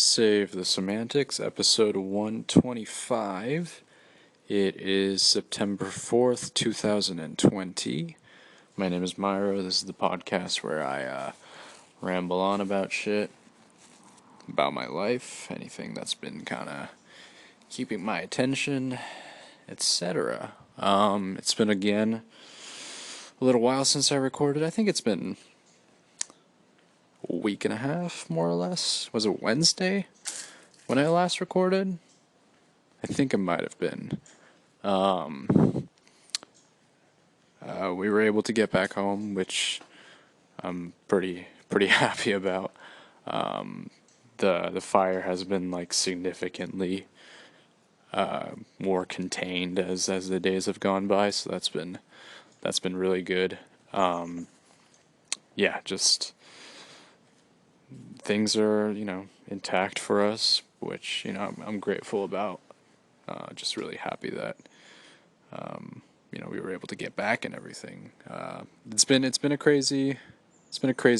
Save the Semantics, episode 125. It is September 4th, 2020. My name is Myro. This is the podcast where I ramble on about shit, about my life, anything that's been kind of keeping my attention, etc. It's been again a little while since I recorded. I think it's been a week and a half, more or less. Was it Wednesday when I last recorded? I think it might have been. We were able to get back home, which I'm pretty happy about. The fire has been like significantly more contained as the days have gone by, so that's been really good. Yeah, just things are intact for us, which I'm grateful about. Just really happy that we were able to get back and everything. It's been a crazy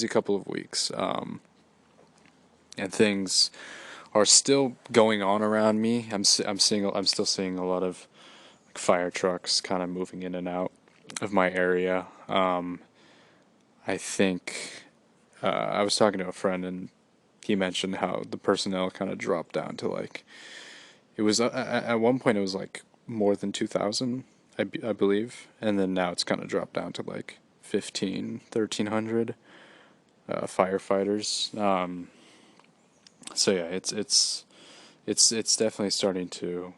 couple of weeks, and things are still going on around me. I'm still seeing a lot of fire trucks kind of moving in and out of my area. I think I was talking to a friend and he mentioned how the personnel kind of dropped down to like, it was at one point it was like more than 2,000, I believe, and then now it's kind of dropped down to like 1,300 firefighters. So yeah, it's definitely starting to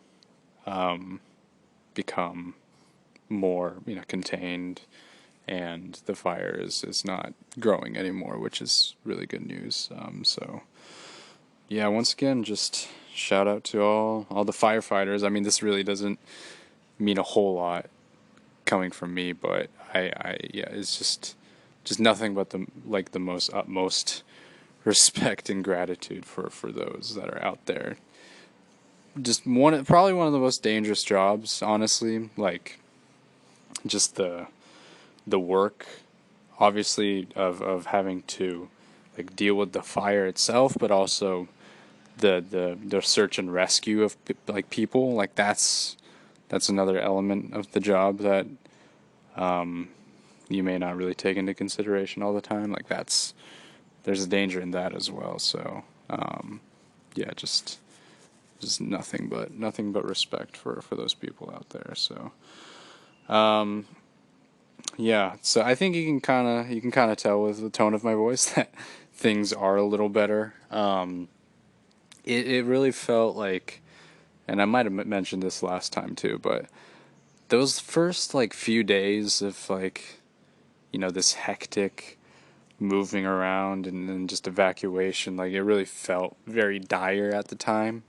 become more contained, and the fire is not growing anymore, which is really good news. So yeah, once again, just shout out to all the firefighters. I mean, this really doesn't mean a whole lot coming from me, but I yeah, it's just nothing but the most utmost respect and gratitude for those that are out there. Just probably one of the most dangerous jobs, honestly. Like, just the work, obviously, of having to like deal with the fire itself, but also the search and rescue of like people. Like that's another element of the job that you may not really take into consideration all the time. Like there's a danger in that as well. So yeah, just nothing but respect for those people out there. So yeah, so I think you can kind of tell with the tone of my voice that things are a little better. It really felt like, and I might have mentioned this last time too, but those first like few days of like this hectic moving around and then just evacuation, like it really felt very dire at the time.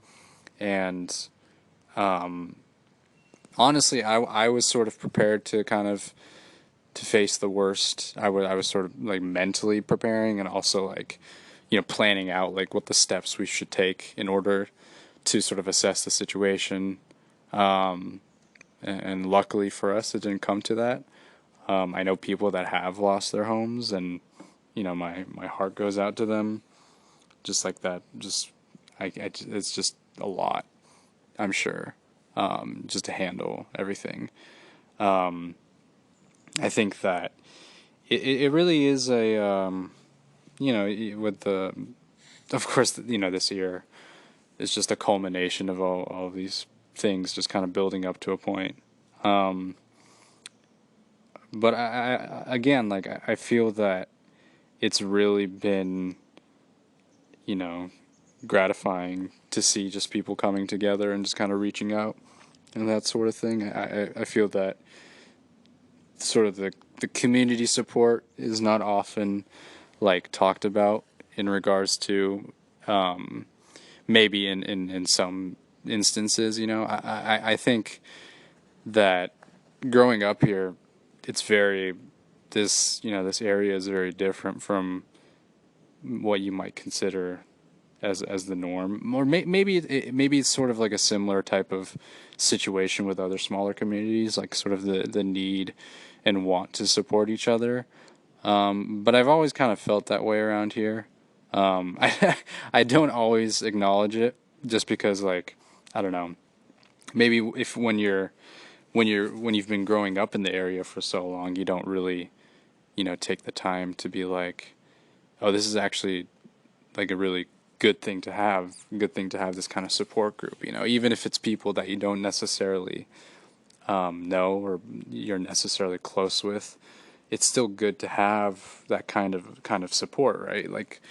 And honestly, I was sort of prepared to kind of to face the worst. I was sort of like mentally preparing and also like planning out like what the steps we should take in order to sort of assess the situation. And luckily for us, it didn't come to that. I know people that have lost their homes, and my heart goes out to them. Just like that, it's just a lot, I'm sure, just to handle everything. I think that it really is a with the, of course, this year is just a culmination of all of these things just kind of building up to a point. But I again, like I feel that it's really been gratifying to see just people coming together and just kind of reaching out and that sort of thing. I feel that sort of the community support is not often like talked about in regards to maybe in some instances. I think that growing up here, it's very this area is very different from what you might consider as the norm, or maybe it's sort of like a similar type of situation with other smaller communities, like sort of the need and want to support each other. But I've always kind of felt that way around here. I don't always acknowledge it just because like I don't know. Maybe if when you've been growing up in the area for so long, you don't really, take the time to be like, oh, this is actually like a really good thing to have this kind of support group, even if it's people that you don't necessarily know or you're necessarily close with. It's still good to have that kind of support, right? Like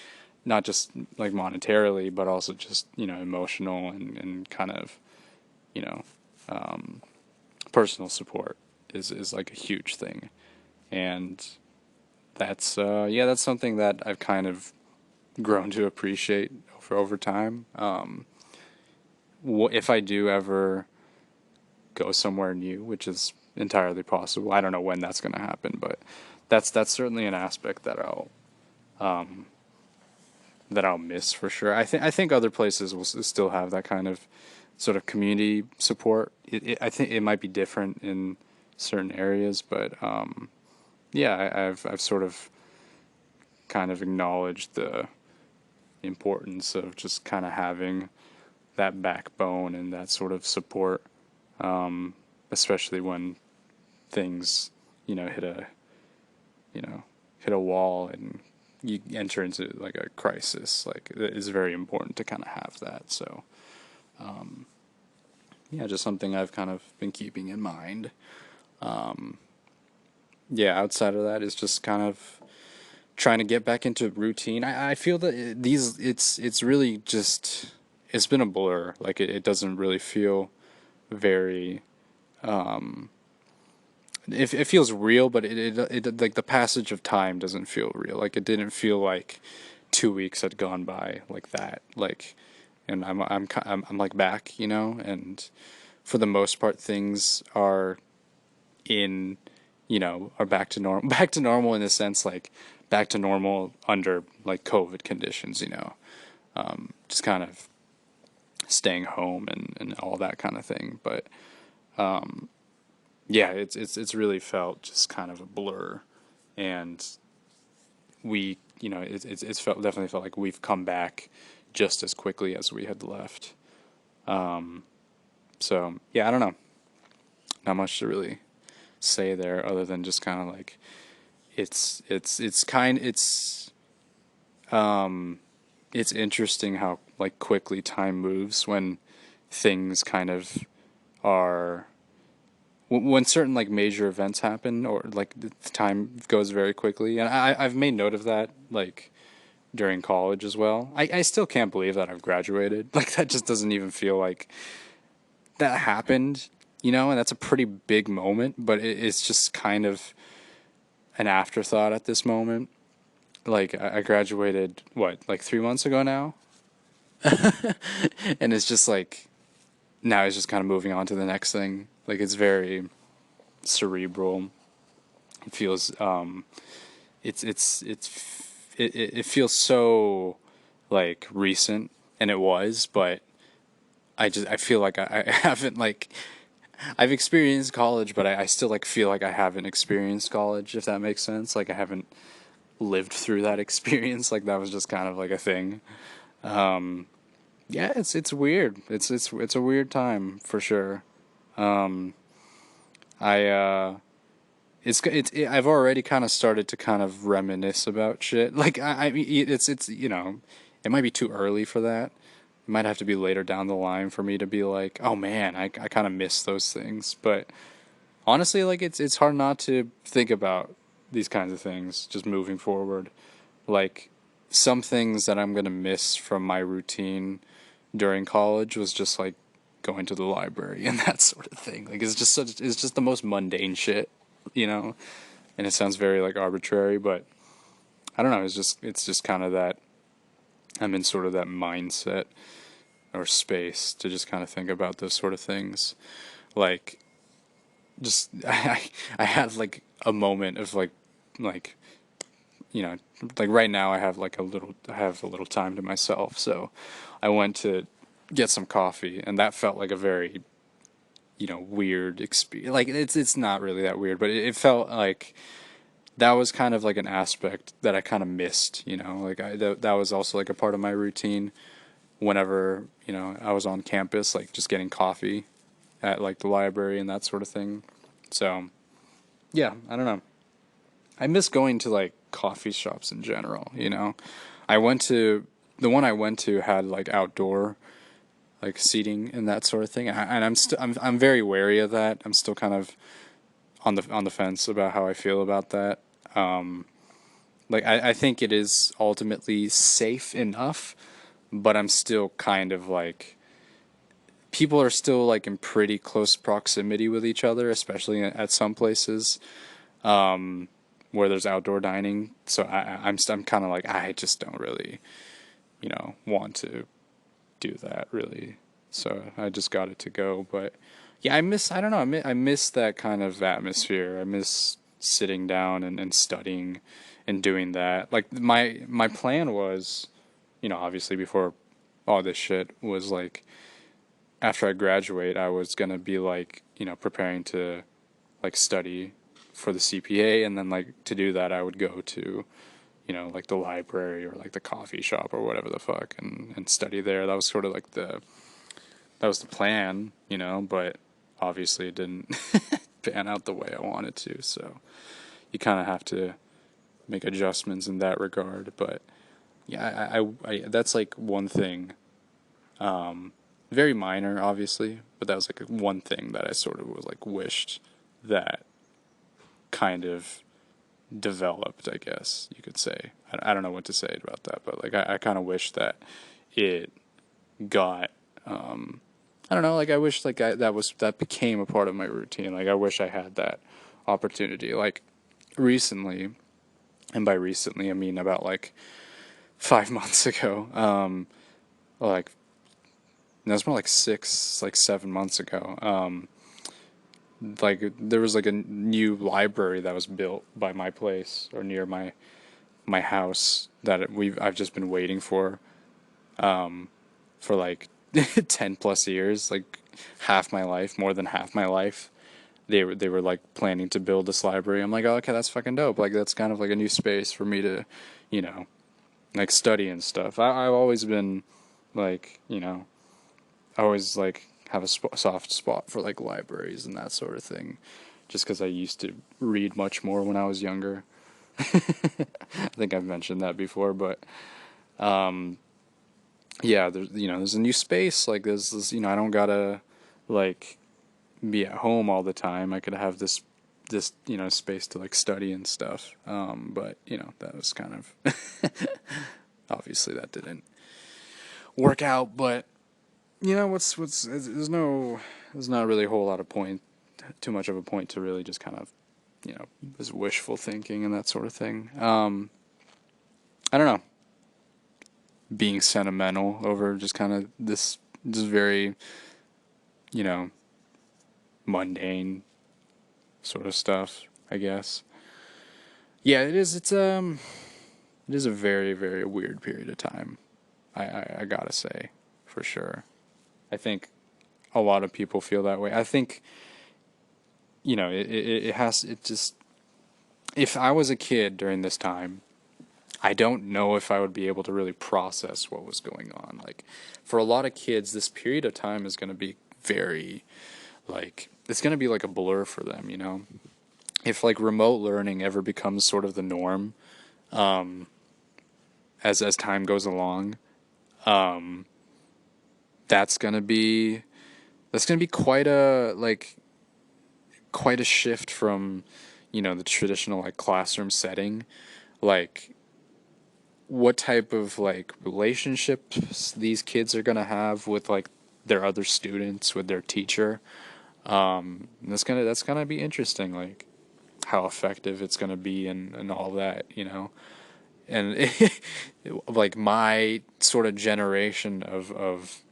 not just like monetarily, but also just emotional and kind of you know personal support is like a huge thing, and that's that's something that I've kind of grown to appreciate over time. If I do ever go somewhere new, which is entirely possible, I don't know when that's going to happen, but that's certainly an aspect that I'll miss for sure. I think other places will still have that kind of sort of community support. I think it might be different in certain areas, but yeah, I've sort of kind of acknowledged the importance of just kind of having that backbone and that sort of support, especially when things, hit a, you know, hit a wall and you enter into like a crisis. Like it is very important to kind of have that. So, yeah, just something I've kind of been keeping in mind. Yeah, outside of that is just kind of trying to get back into routine. I feel that it's really just it's been a blur. Like it doesn't really feel very it feels real, but it like the passage of time doesn't feel real. Like it didn't feel like 2 weeks had gone by like that. Like, and I'm like back, and for the most part things are in, are back to normal, back to normal in a sense, like back to normal under like COVID conditions, just kind of staying home and all that kind of thing. But yeah, it's really felt just kind of a blur, and it's felt definitely felt like we've come back just as quickly as we had left. So yeah, I don't know, not much to really say there other than just kind of like it's interesting how like quickly time moves when things kind of are when certain like major events happen, or like the time goes very quickly, and I've made note of that like during college as well. I still can't believe that I've graduated. Like that just doesn't even feel like that happened, and that's a pretty big moment, but it's just kind of an afterthought at this moment. Like I graduated what, like 3 months ago now, and it's just like now it's just kind of moving on to the next thing. Like it's very cerebral. It feels it feels so like recent, and it was, but I feel like I haven't like I've experienced college, but I still like feel like I haven't experienced college, if that makes sense. Like I haven't lived through that experience. Like that was just kind of like a thing. Yeah, it's weird. It's a weird time for sure. I I've already kind of started to kind of reminisce about shit. Like I mean, it's it might be too early for that. It might have to be later down the line for me to be like, oh man, I kind of miss those things. But honestly, like it's hard not to think about these kinds of things just moving forward. Like some things that I'm gonna miss from my routine during college was just like going to the library and that sort of thing. Like it's just the most mundane shit, you know. And it sounds very like arbitrary, but I don't know. It's just kind of that I'm in sort of that mindset or space to just kind of think about those sort of things. Like just I had like a moment of like you know like right now I have a little time to myself, so I went to get some coffee, and that felt like a very weird experience. Like it's not really that weird, but it felt like that was kind of like an aspect that I kind of missed, like that was also like a part of my routine whenever, I was on campus, like just getting coffee at like the library and that sort of thing. So, yeah, I don't know. I miss going to like coffee shops in general. I went to the one I went to had like outdoor like seating and that sort of thing. And I'm very wary of that. I'm still kind of on the fence about how I feel about that. Um, like I think it is ultimately safe enough, but I'm still kind of like people are still like in pretty close proximity with each other, especially at some places where there's outdoor dining. So I'm kind of like I just don't really want to do that really. So I just got it to go, but yeah, I don't know, I miss that kind of atmosphere. I miss sitting down and studying and doing that. Like my plan was, obviously before all this shit was like after I graduate, I was gonna be like, preparing to like study for the CPA, and then like to do that, I would go to, like the library or like the coffee shop or whatever the fuck, and study there. That was sort of like that was the plan, but obviously it didn't pan out the way I wanted to. So you kind of have to make adjustments in that regard. But yeah, I that's like one thing. Very minor, obviously, but that was like one thing that I sort of was like wished that kind of developed, I guess you could say. I don't know what to say about that, but like I kind of wish that it got I don't know, like I wish like that became a part of my routine. Like I wish I had that opportunity. Like recently, and by recently I mean about like 5 months ago. Like no, it's more like 7 months ago. Like there was like a new library that was built by my place or near my house that I've just been waiting for like 10 plus years, like half my life, more than half my life. They were like planning to build this library. I'm like, oh, okay, that's fucking dope. Like that's kind of like a new space for me to, you know, like study and stuff. I've always been like, I always like have a soft spot for like libraries and that sort of thing, just because I used to read much more when I was younger. I think I've mentioned that before, but yeah, there's a new space. Like there's this, I don't gotta like be at home all the time. I could have this space to like study and stuff. But that was kind of obviously that didn't work out. But what's there's not really a whole lot of point, too much of a point to really just kind of this wishful thinking and that sort of thing. I don't know, being sentimental over just kind of this just very you know mundane sort of stuff, I guess. Yeah, it is. It is a very, very weird period of time. I gotta say, for sure. I think a lot of people feel that way. I think it has it just. If I was a kid during this time, I don't know if I would be able to really process what was going on. Like, for a lot of kids, this period of time is going to be very, like, it's going to be like a blur for them. If like remote learning ever becomes sort of the norm, as time goes along, um, that's gonna be quite a shift from the traditional like classroom setting. Like, what type of like relationships these kids are gonna have with like their other students, with their teacher. That's gonna be interesting. Like how effective it's gonna be and all that. And like my sort of generation of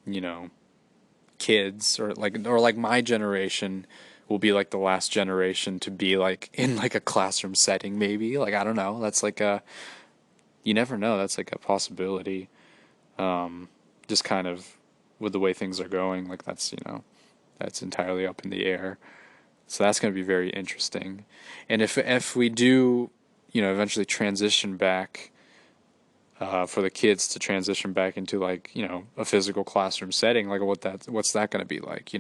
you know kids, or like my generation will be like the last generation to be like in like a classroom setting, maybe. Like I don't know, that's like a you never know, that's like a possibility. Just kind of with the way things are going, like that's entirely up in the air. So that's going to be very interesting. And if we do, eventually transition back, for the kids to transition back into like, a physical classroom setting, like what's that going to be like,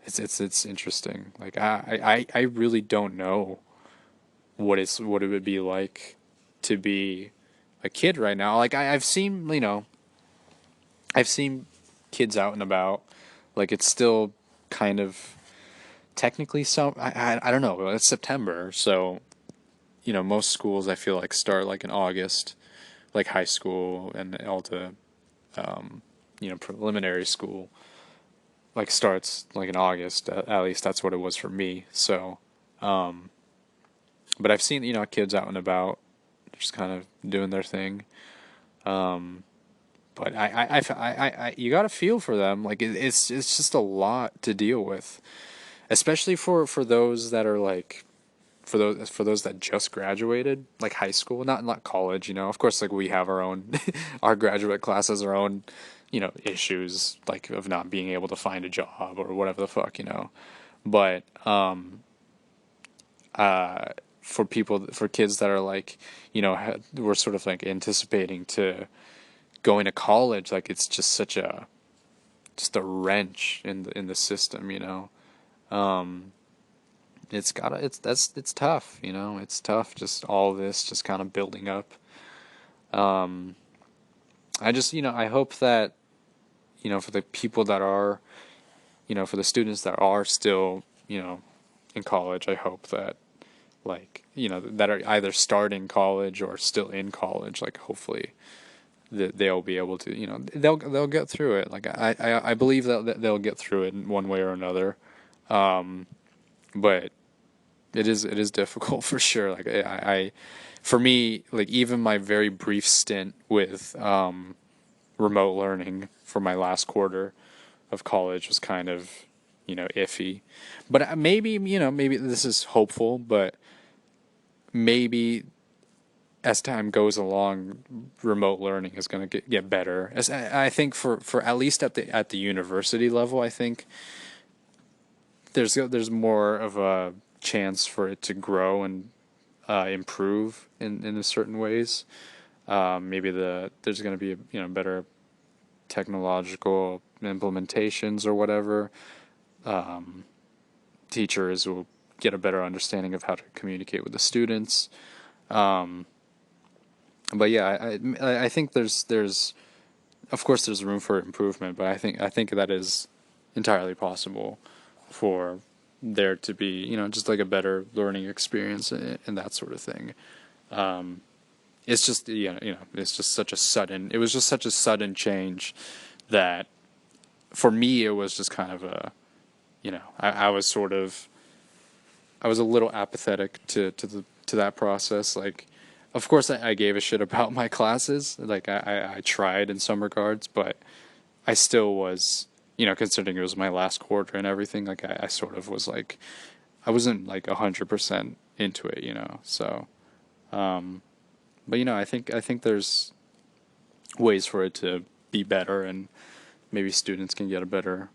It's interesting. Like I really don't know what it would be like to be a kid right now. Like I've seen kids out and about. Like it's still kind of technically some I don't know. It's September, so most schools I feel like start like in August, like high school and all the preliminary school like starts like in August. At least that's what it was for me. So, but I've seen kids out and about, just kind of doing their thing. But you got to feel for them. Like it's just a lot to deal with, especially for those that are like for those that just graduated, like high school, not college. Of course, like we have our own our graduate classes, our own issues like of not being able to find a job or whatever the fuck. But for kids that are like we're sort of like anticipating to going to college, like it's just a wrench in the system. It's tough. It's tough, just all this just kind of building up. I just I hope that for the people that are for the students that are still in college, I hope that like that are either starting college or still in college, like hopefully that they'll be able to they'll get through it. Like I believe that they'll get through it in one way or another. But it is difficult for sure. Like for me, like even my very brief stint with remote learning for my last quarter of college was kind of iffy. But maybe this is hopeful, but maybe as time goes along, remote learning is going to get better. As I think for at least at the university level, I think there's more of a chance for it to grow and improve in a certain ways. Maybe there's going to be better technological implementations or whatever. Teachers will get a better understanding of how to communicate with the students. But yeah, I think there's of course there's room for improvement, but I think that is entirely possible for there to be just like a better learning experience and that sort of thing. It's just it's just it was just such a sudden change that for me it was just kind of I was sort of I was a little apathetic to that process. Like, of course, I gave a shit about my classes. Like, I tried in some regards, but I still was, considering it was my last quarter and everything. Like, I sort of was like, I wasn't like 100% into it. So, but I think there's ways for it to be better, and maybe students can get a better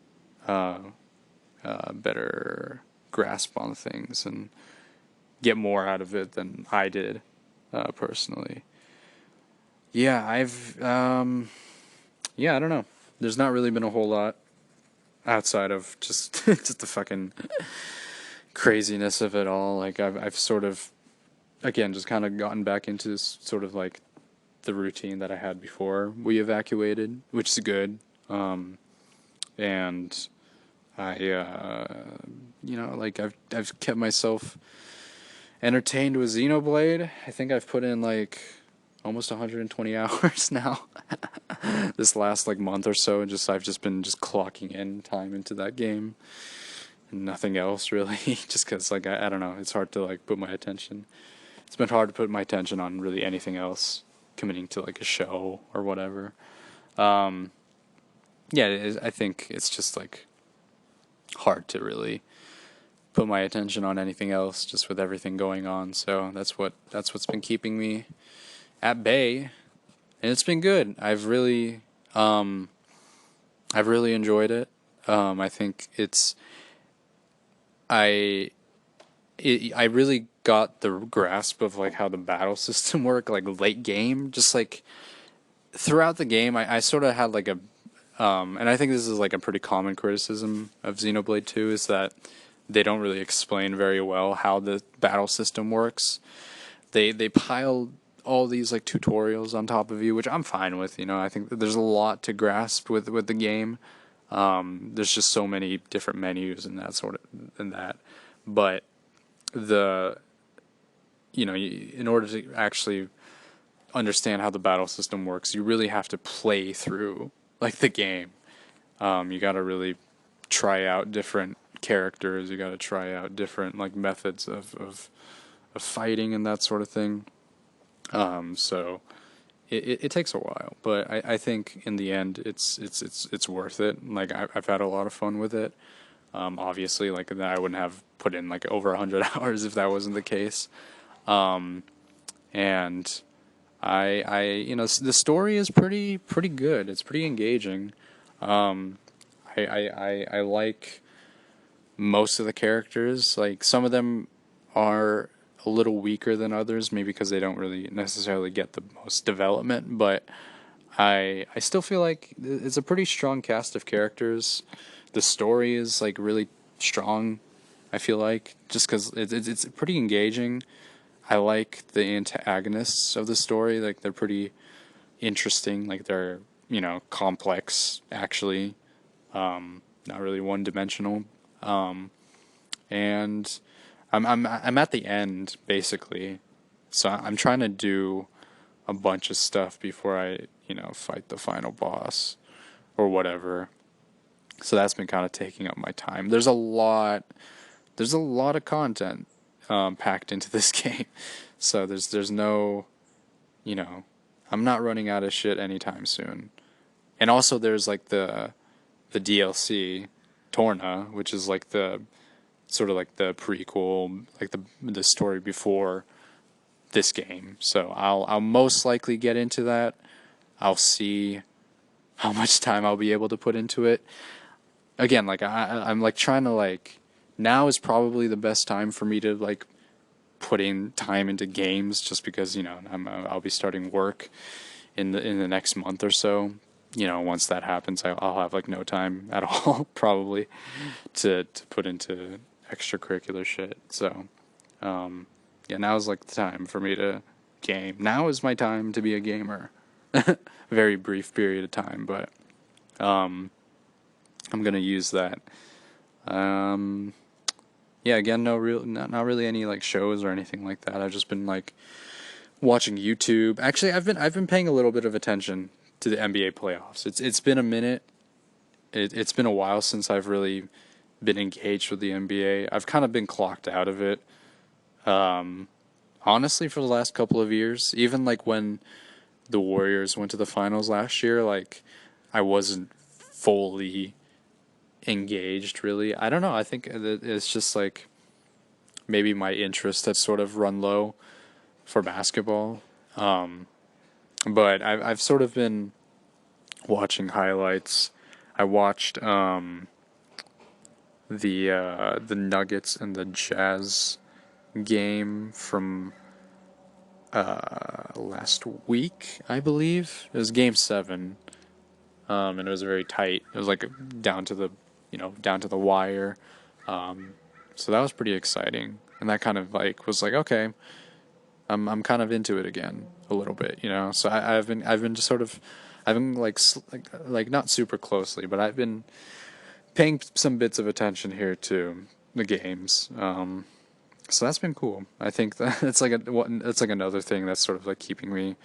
grasp on things and get more out of it than I did, personally. Yeah, I don't know. There's not really been a whole lot outside of just just the fucking craziness of it all. Like I've sort of again just kind of gotten back into this sort of like the routine that I had before we evacuated, which is good. And I like I've kept myself entertained with Xenoblade. I think I've put in like almost 120 hours now. This last like month or so, and I've just been clocking in time into that game, and nothing else really. Just because like I don't know, it's hard to like put my attention. It's been hard to put my attention on really anything else, committing to like a show or whatever. Yeah, I think it's just like hard to really put my attention on anything else, just with everything going on. So that's what's been keeping me at bay, and it's been good. I've really enjoyed it. I think I really got the grasp of like how the battle system work like late game. Just like throughout the game, I sort of had like a and I think this is like a pretty common criticism of Xenoblade 2 is that they don't really explain very well how the battle system works. They pile all these like tutorials on top of you, which I'm fine with. You know, I think that there's a lot to grasp with the game. There's just so many different menus and that sort of and that, but the in order to actually understand how the battle system works, you really have to play through like the game. You got to really try out different characters. You got to try out different like methods of fighting and that sort of thing. So it takes a while, but I think in the end it's worth it. Like I've had a lot of fun with it. Obviously, like I wouldn't have put in like over 100 hours if that wasn't the case. And the story is pretty good. It's pretty engaging. I like most of the characters. Like some of them are a little weaker than others, maybe because they don't really necessarily get the most development. But I still feel like it's a pretty strong cast of characters. The story is like really strong. I feel like just because it's pretty engaging. I like the antagonists of the story. Like they're pretty interesting. Like they're complex actually. Not really one dimensional. And I'm at the end basically. So I'm trying to do a bunch of stuff before I fight the final boss or whatever. So that's been kind of taking up my time. There's a lot of content packed into this game. So there's no, I'm not running out of shit anytime soon. And also there's like the DLC Torna, which is like the sort of like the prequel, like the story before this game. So I'll most likely get into that. I'll see how much time I'll be able to put into it. Again, like I'm like trying to like now is probably the best time for me to like putting time into games just because I'll be starting work in the next month or so. Once that happens, I'll have like no time at all probably to put into extracurricular shit. So yeah, now is like the time for me to game. Now is my time to be a gamer. Very brief period of time, but I'm gonna use that. Yeah, again, not really any like shows or anything like that. I've just been like watching YouTube. Actually, I've been paying a little bit of attention to the NBA playoffs. It's been a minute. It's been a while since I've really been engaged with the NBA. I've kind of been clocked out of it. Honestly, for the last couple of years, even like when the Warriors went to the finals last year, like I wasn't fully engaged really. I don't know. I think it's just like maybe my interest has sort of run low for basketball. But I've sort of been watching highlights. I watched the Nuggets and the Jazz game from last week, I believe. It was game 7. And it was very tight. It was like down to the wire. So that was pretty exciting. And that kind of like was like, okay, I'm kind of into it again a little bit, So I've been just sort of, I've been like not super closely, but I've been paying some bits of attention here to the games. So that's been cool. I think that it's like another thing that's sort of like keeping me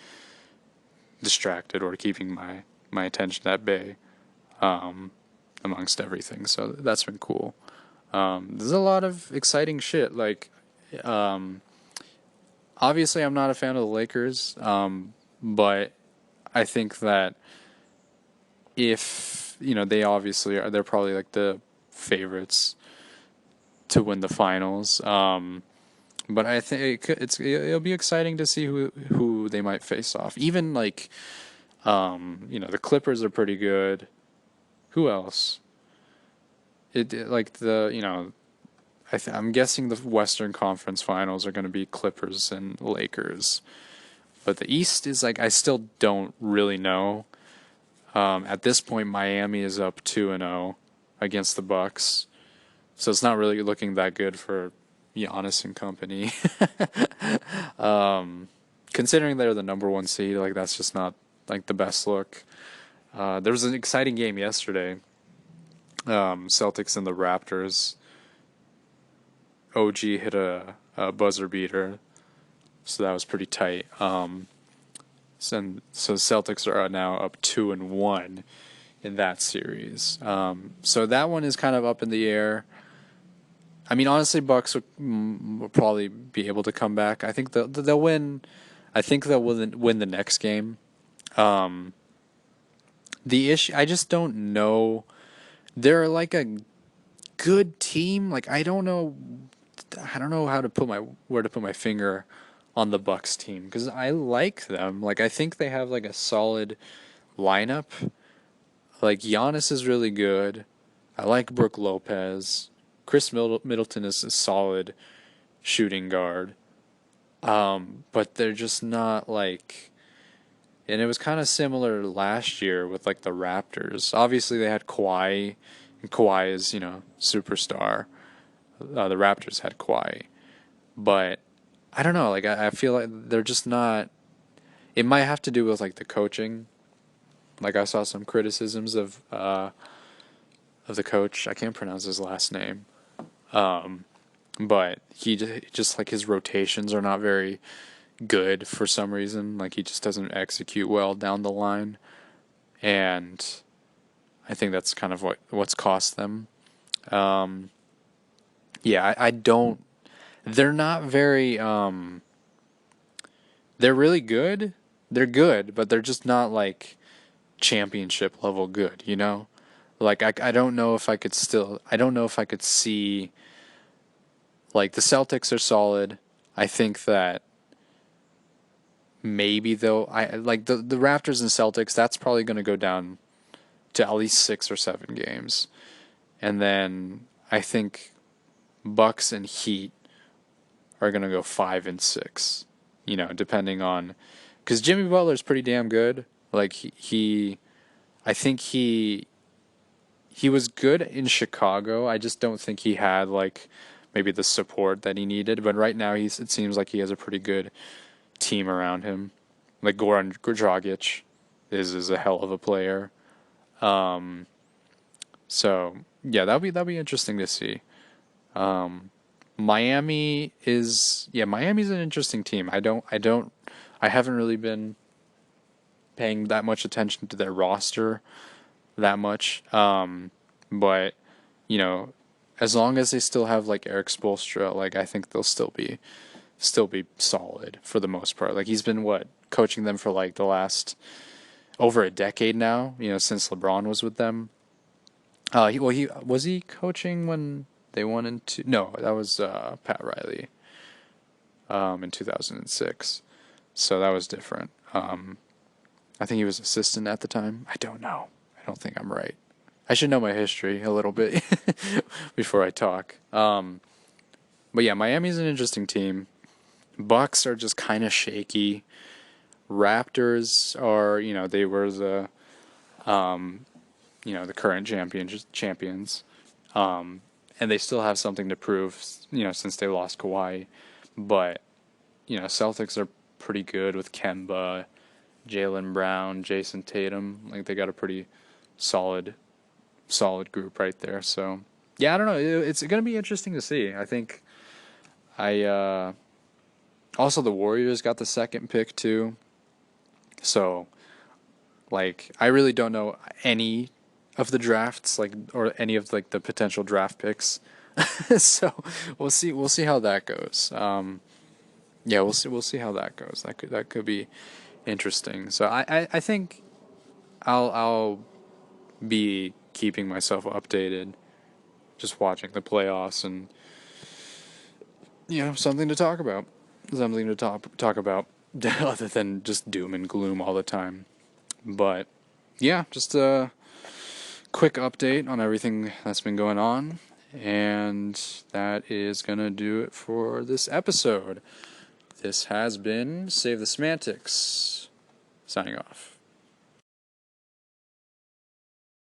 distracted or keeping my attention at bay, amongst everything. So that's been cool. There's a lot of exciting shit. Like, obviously, I'm not a fan of the Lakers, but I think that if they obviously are, they're probably like the favorites to win the finals. But I think it'll be exciting to see who they might face off. Even like, the Clippers are pretty good. Who else? Like I'm guessing the Western Conference Finals are going to be Clippers and Lakers. But the East is like I still don't really know. At this point, Miami is up 2-0 against the Bucks, so it's not really looking that good for Giannis and company. Considering they're the number one seed, like that's just not like the best look. There was an exciting game yesterday. Celtics and the Raptors. OG hit a buzzer beater, so that was pretty tight. So Celtics are now up 2-1 in that series. So that one is kind of up in the air. I mean, honestly, Bucks will probably be able to come back. I think they'll win. I think they'll win the next game. The issue, I just don't know. They're like a good team. Like I don't know how to put where to put my finger on the Bucks team because I like them. Like I think they have like a solid lineup. Like Giannis is really good. I like Brook Lopez. Chris Middleton is a solid shooting guard. But they're just not like. And it was kind of similar last year with like the Raptors. Obviously, they had Kawhi, and Kawhi is superstar. The Raptors had Kawhi, but I don't know. Like I feel like they're just not. It might have to do with like the coaching. Like I saw some criticisms of the coach. I can't pronounce his last name, but he just like his rotations are not very good for some reason. Like he just doesn't execute well down the line, and I think that's kind of what's cost them. Yeah, I don't. They're not very. They're really good. They're good, but they're just not like championship level good. Like I don't know if I could still. I don't know if I could see. Like the Celtics are solid. I think that maybe though I like the Raptors and Celtics. That's probably going to go down to at least 6 or 7 games, and then I think Bucks and Heat are going to go 5 and 6. Depending on, because Jimmy Butler's pretty damn good. Like I think he was good in Chicago. I just don't think he had like maybe the support that he needed. But right now it seems like he has a pretty good team around him. Like Goran Dragic is a hell of a player. So yeah, that'll be interesting to see. Miami's an interesting team. I haven't really been paying that much attention to their roster that much. But as long as they still have like Eric Spoelstra, like I think they'll still be solid for the most part. Like he's been coaching them for like the last over a decade now, since LeBron was with them. He was he coaching when they won no, that was Pat Riley in 2006. So that was different. I think he was assistant at the time. I don't know. I don't think I'm right. I should know my history a little bit before I talk. But yeah, Miami's an interesting team. Bucks are just kind of shaky. Raptors are, they were the the current champions. And they still have something to prove, since they lost Kawhi. But, Celtics are pretty good with Kemba, Jaylen Brown, Jason Tatum. Like, they got a pretty solid group right there. So, yeah, I don't know. It's going to be interesting to see. I think also the Warriors got the second pick, too. So, like, I really don't know any of the drafts, like, or any of like the potential draft picks. So we'll see how that goes. Yeah, we'll see how that goes. That could be interesting. So I think I'll be keeping myself updated, just watching the playoffs and something to talk about, other than just doom and gloom all the time. But yeah, just a quick update on everything that's been going on, And that is going to do it for this episode. This has been Save the Semantics, signing off.